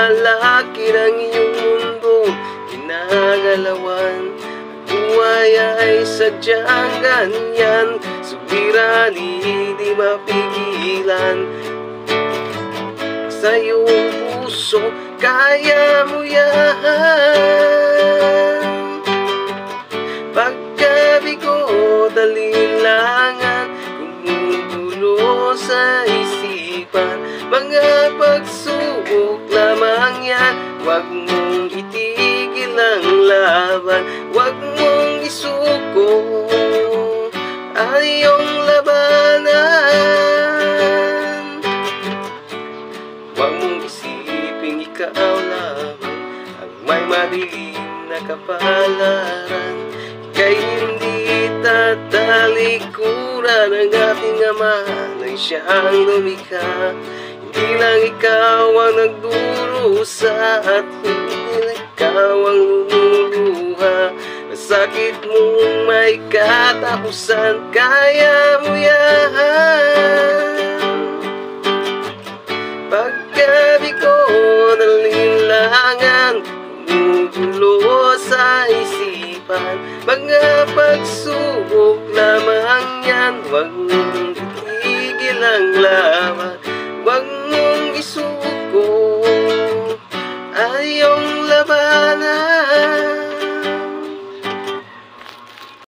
malaki ng iyong mundong ginagalawan. Buhay ay sadyang ganyan, suliranin di mapigilan. Sa iyong puso, kaya mo yan. Pagkabigo, dalinlangan, gumugulo sa isipan. Mga pagsubok lamang yan, huwag mong itigil ang laban. Huwag mong isuko ang iyong labanan. Huwag mong isiping ikaw lamang ang may madilim na kapalaran. Ika'y hindi tatalikuran ng ating Ama na siyang lumikha. Hindi lang ikaw ang nagdurusa at hindi lang ikaw ang lumuluha. Masakit mong may katapusan, kaya mo yan. Pagkabigo, dalinlangan, gumugulo sa isipan. Mga pagsubok lamang yan, huwag mong itigil ang laban.